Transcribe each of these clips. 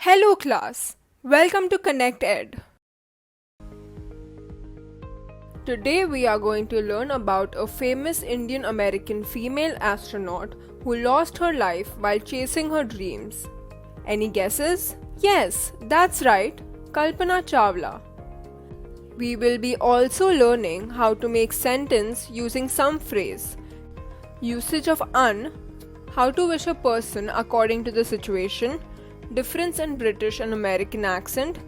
Hello class, welcome to Connect Ed. Today we are going to learn about a famous Indian American female astronaut who lost her life while chasing her dreams. Any guesses? Yes, that's right, Kalpana Chawla. We will be also learning how to make sentence using some phrase, usage of un, how to wish a person according to the situation, difference in British and American accent,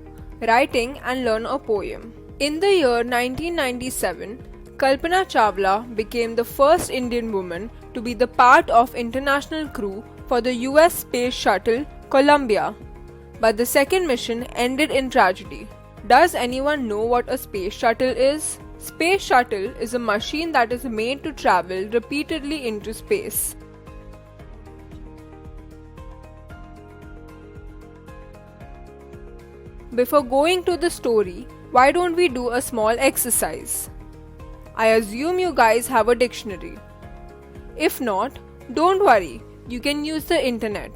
writing and learn a poem. In the year 1997, Kalpana Chawla became the first Indian woman to be the part of international crew for the US space shuttle Columbia. But the second mission ended in tragedy. Does anyone know what a space shuttle is? Space shuttle is a machine that is made to travel repeatedly into space. Before going to the story, why don't we do a small exercise? I assume you guys have a dictionary. If not, don't worry, you can use the internet.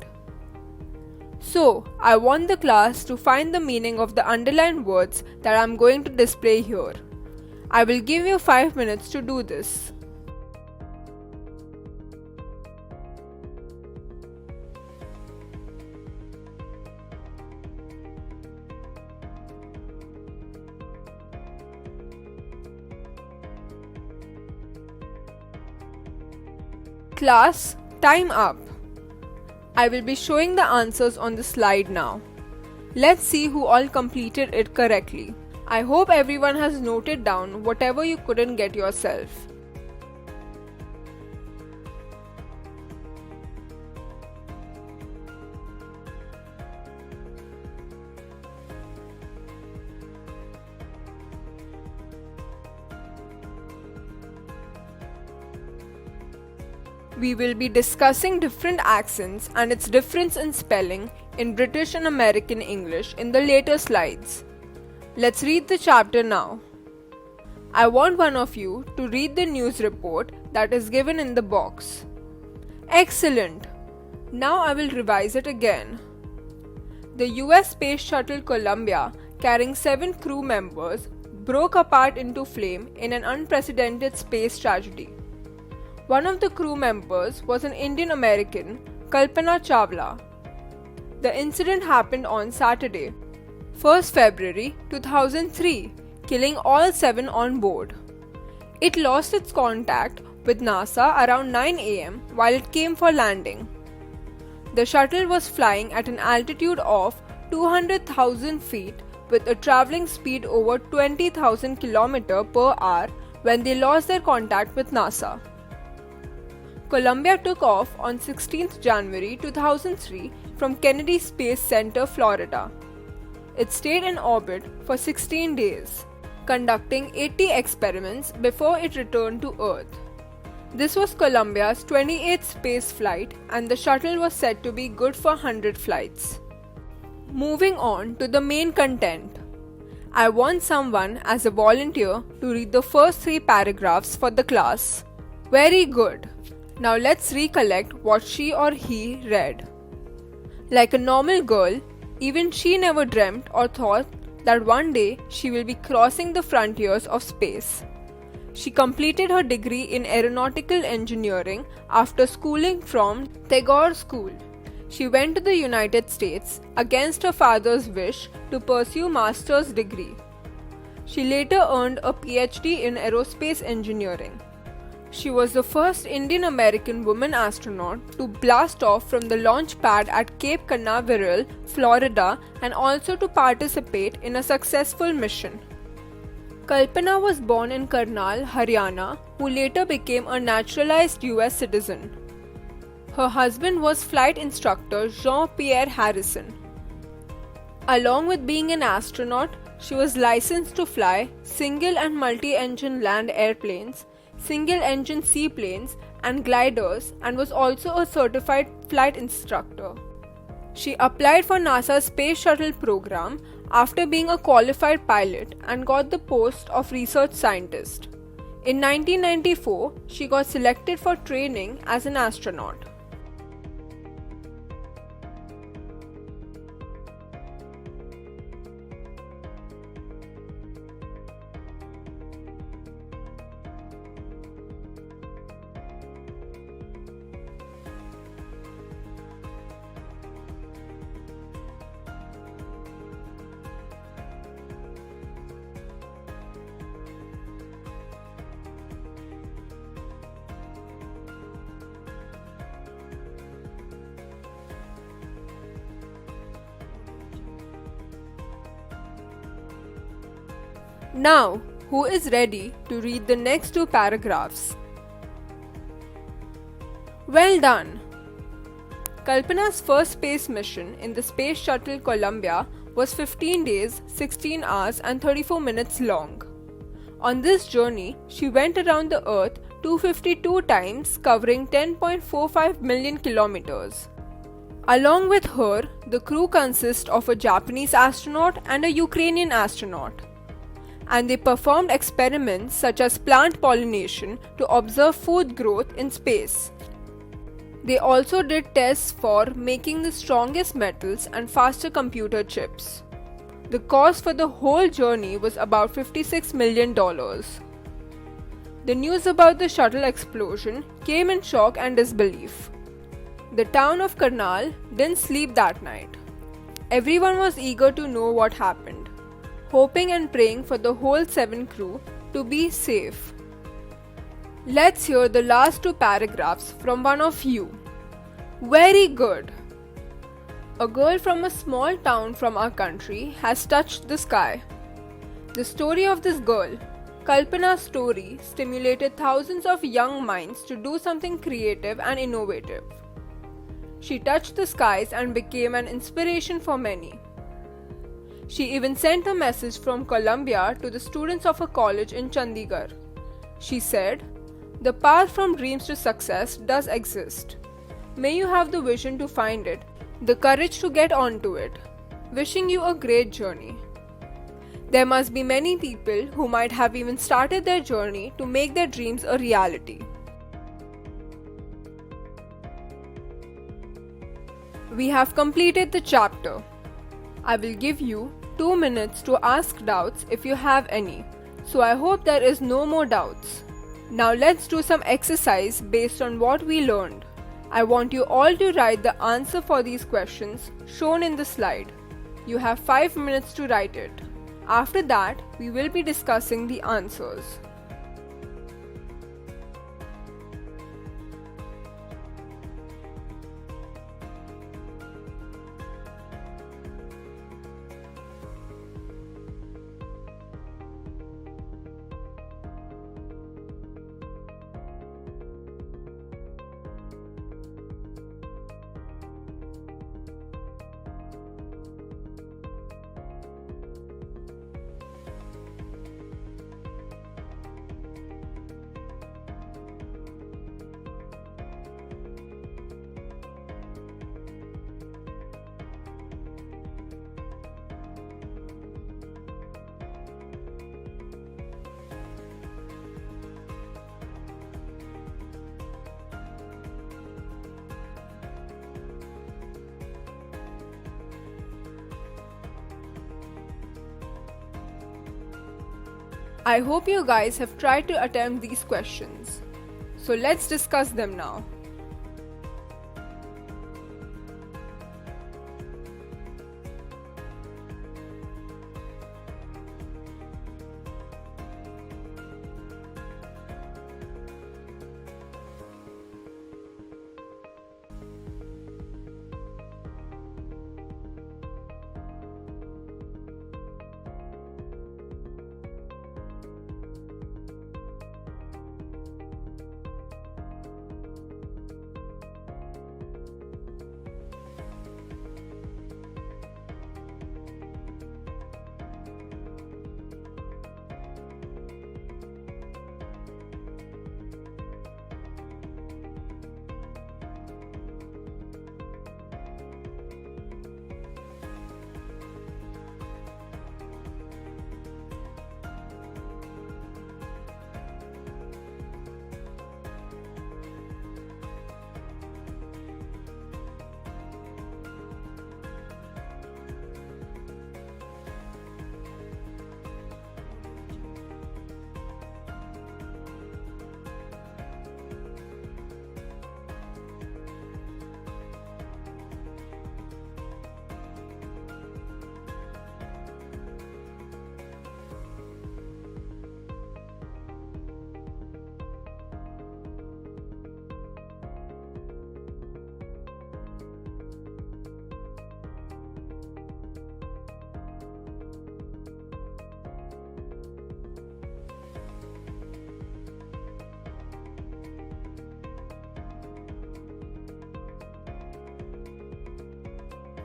So, I want the class to find the meaning of the underlined words that I am going to display here. I will give you 5 minutes to do this. Class, time up. I will be showing the answers on the slide now. Let's see who all completed it correctly. I hope everyone has noted down whatever you couldn't get yourself. We will be discussing different accents and its difference in spelling in British and American English in the later slides. Let's read the chapter now. I want one of you to read the news report that is given in the box. Excellent! Now I will revise it again. The US Space Shuttle Columbia, carrying 7 crew members, broke apart into flame in an unprecedented space tragedy. One of the crew members was an Indian American, Kalpana Chawla. The incident happened on Saturday, 1st February 2003, killing all 7 on board. It lost its contact with NASA around 9 am while it came for landing. The shuttle was flying at an altitude of 200,000 feet with a traveling speed over 20,000 km per hour when they lost their contact with NASA. Columbia took off on 16th January 2003 from Kennedy Space Center, Florida. It stayed in orbit for 16 days, conducting 80 experiments before it returned to Earth. This was Columbia's 28th space flight, and the shuttle was said to be good for 100 flights. Moving on to the main content. I want someone as a volunteer to read the first 3 paragraphs for the class. Very good. Now let's recollect what she or he read. Like a normal girl, even she never dreamt or thought that one day she will be crossing the frontiers of space. She completed her degree in aeronautical engineering after schooling from Tagore School. She went to the United States against her father's wish to pursue master's degree. She later earned a PhD in aerospace engineering. She was the first Indian American woman astronaut to blast off from the launch pad at Cape Canaveral, Florida, and also to participate in a successful mission. Kalpana was born in Karnal, Haryana, who later became a naturalized US citizen. Her husband was flight instructor Jean-Pierre Harrison. Along with being an astronaut, she was licensed to fly single and multi-engine land airplanes, single-engine seaplanes and gliders, and was also a certified flight instructor. She applied for NASA's Space Shuttle program after being a qualified pilot and got the post of research scientist. In 1994, she got selected for training as an astronaut. Now, who is ready to read the next two paragraphs? Well done! Kalpana's first space mission in the Space Shuttle Columbia was 15 days, 16 hours and 34 minutes long. On this journey, she went around the Earth 252 times, covering 10.45 million kilometers. Along with her, the crew consists of a Japanese astronaut and a Ukrainian astronaut. And they performed experiments such as plant pollination to observe food growth in space. They also did tests for making the strongest metals and faster computer chips. The cost for the whole journey was about $56 million. The news about the shuttle explosion came in shock and disbelief. The town of Karnal didn't sleep that night. Everyone was eager to know what happened, hoping and praying for the whole 7 crew to be safe. Let's hear the last 2 paragraphs from one of you. Very good! A girl from a small town from our country has touched the sky. The story of this girl, Kalpana's story, stimulated thousands of young minds to do something creative and innovative. She touched the skies and became an inspiration for many. She even sent a message from Columbia to the students of a college in Chandigarh. She said, "The path from dreams to success does exist. May you have the vision to find it, the courage to get onto it. Wishing you a great journey." There must be many people who might have even started their journey to make their dreams a reality. We have completed the chapter. I will give you 2 minutes to ask doubts if you have any, so I hope there is no more doubts. Now let's do some exercise based on what we learned. I want you all to write the answer for these questions shown in the slide. You have 5 minutes to write it. After that, we will be discussing the answers. I hope you guys have tried to attempt these questions. So let's discuss them now.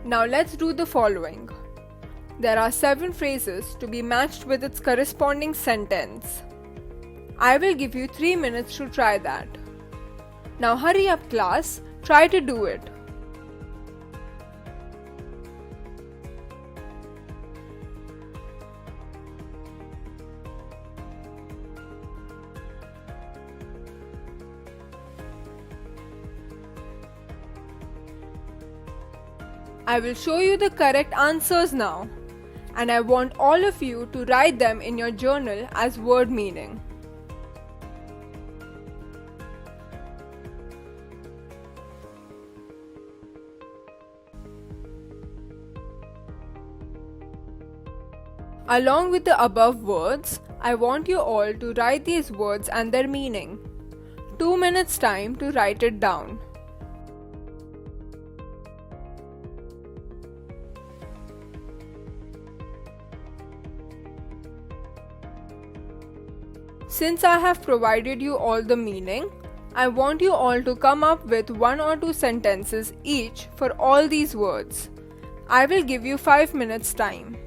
Now let's do the following. There are 7 phrases to be matched with its corresponding sentence. I will give you 3 minutes to try that. Now hurry up class, try to do it. I will show you the correct answers now, and I want all of you to write them in your journal as word meaning. Along with the above words, I want you all to write these words and their meaning. 2 minutes time to write it down. Since I have provided you all the meaning, I want you all to come up with 1 or 2 sentences each for all these words. I will give you 5 minutes time.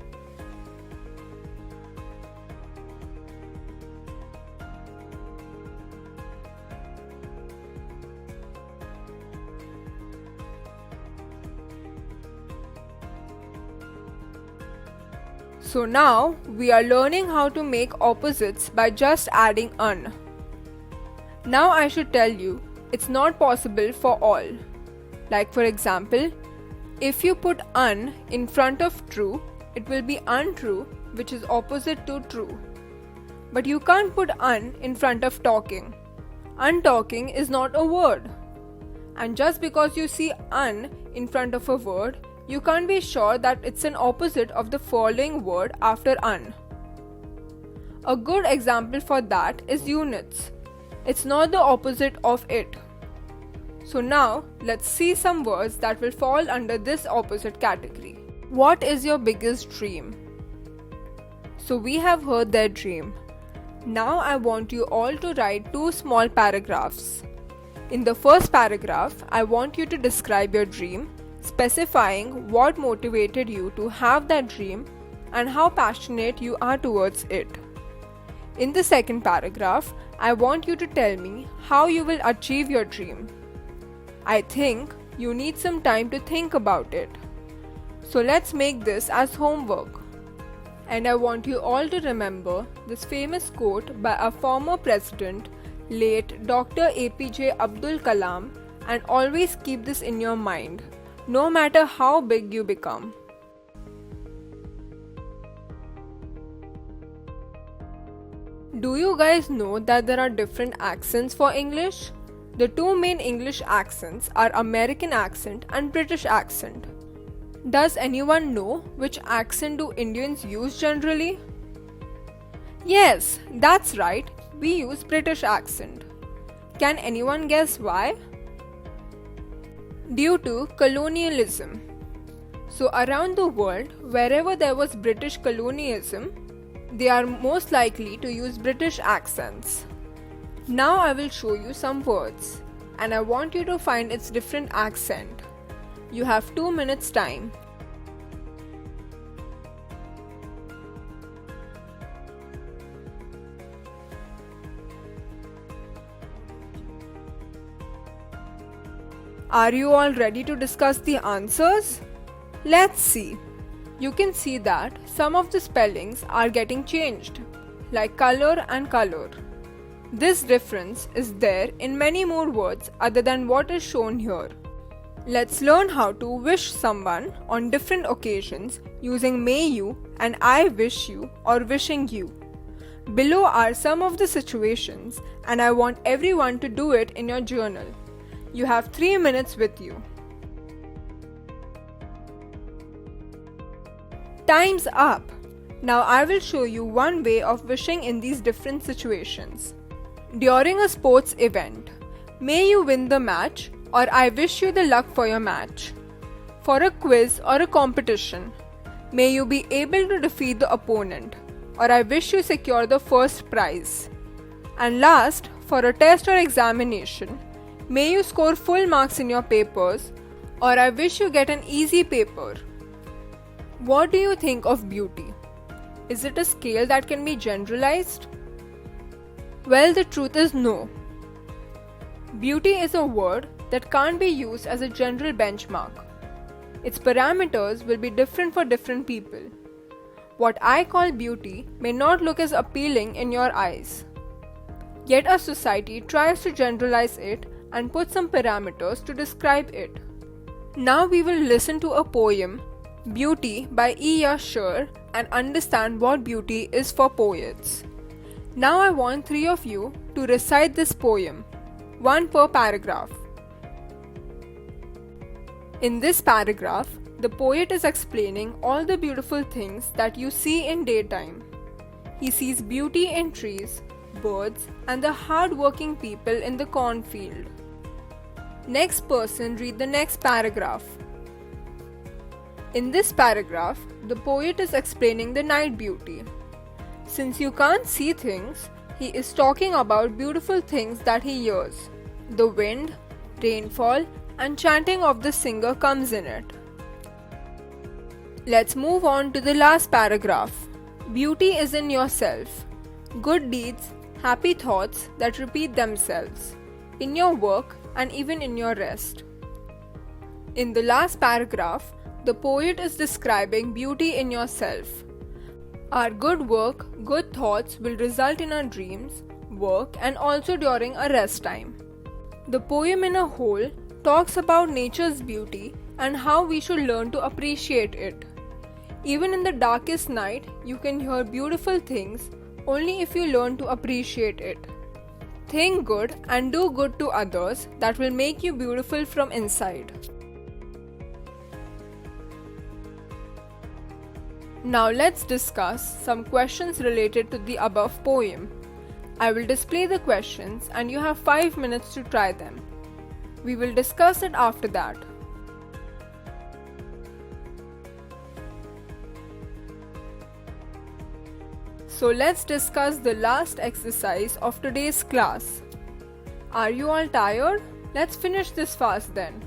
So now we are learning how to make opposites by just adding "un". Now I should tell you, it's not possible for all. Like for example, if you put "un" in front of "true", it will be "untrue", which is opposite to "true". But you can't put "un" in front of "talking". "Untalking" is not a word. And just because you see "un" in front of a word, you can't be sure that it's an opposite of the following word after "un". A good example for that is units. It's not the opposite of it. So now let's see some words that will fall under this opposite category. What is your biggest dream? So we have heard their dream. Now I want you all to write 2 small paragraphs. In the first paragraph, I want you to describe your dream, specifying what motivated you to have that dream and how passionate you are towards it. In the second paragraph, I want you to tell me how you will achieve your dream. I think you need some time to think about it. So let's make this as homework. And I want you all to remember this famous quote by our former president, late Dr. APJ Abdul Kalam, and always keep this in your mind, no matter how big you become. Do you guys know that there are different accents for English? The 2 main English accents are American accent and British accent. Does anyone know which accent do Indians use generally? Yes, that's right, we use British accent. Can anyone guess why? Due to colonialism. So around the world, wherever there was British colonialism, they are most likely to use British accents. Now I will show you some words, and I want you to find its different accent. You have 2 minutes time. Are you all ready to discuss the answers? Let's see. You can see that some of the spellings are getting changed, like color and color. This difference is there in many more words other than what is shown here. Let's learn how to wish someone on different occasions using may you and I wish you or wishing you. Below are some of the situations, and I want everyone to do it in your journal. You have 3 minutes with you. Time's up! Now I will show you one way of wishing in these different situations. During a sports event, may you win the match, or I wish you the luck for your match. For a quiz or a competition, may you be able to defeat the opponent, or I wish you secure the first prize. And last, for a test or examination, may you score full marks in your papers, Or I wish you get an easy paper. What do you think of beauty? Is it a scale that can be generalized? Well, the truth is no. Beauty is a word that can't be used as a general benchmark. Its parameters will be different for different people. What I call beauty may not look as appealing in your eyes. Yet our society tries to generalize it and put some parameters to describe it. Now we will listen to a poem, Beauty by E. R. Sher, and understand what beauty is for poets. Now I want 3 of you to recite this poem, 1 per paragraph. In this paragraph, the poet is explaining all the beautiful things that you see in daytime. He sees beauty in trees, birds, and the hard-working people in the cornfield. Next person read the next paragraph. In this paragraph, the poet is explaining the night beauty. Since you can't see things, he is talking about beautiful things that he hears. The wind, rainfall, and chanting of the singer comes in it. Let's move on to the last paragraph. Beauty is in yourself. Good deeds, happy thoughts that repeat themselves. In your work and even in your rest. In the last paragraph, the poet is describing beauty in yourself. Our good work, good thoughts will result in our dreams, work, and also during a rest time. The poem in a whole talks about nature's beauty and how we should learn to appreciate it. Even in the darkest night, you can hear beautiful things only if you learn to appreciate it. Think good and do good to others that will make you beautiful from inside. Now let's discuss some questions related to the above poem. I will display the questions and you have 5 minutes to try them. We will discuss it after that. So let's discuss the last exercise of today's class. Are you all tired? Let's finish this fast then.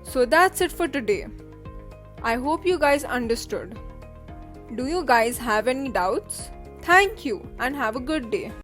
So that's it for today. I hope you guys understood. Do you guys have any doubts? Thank you and have a good day.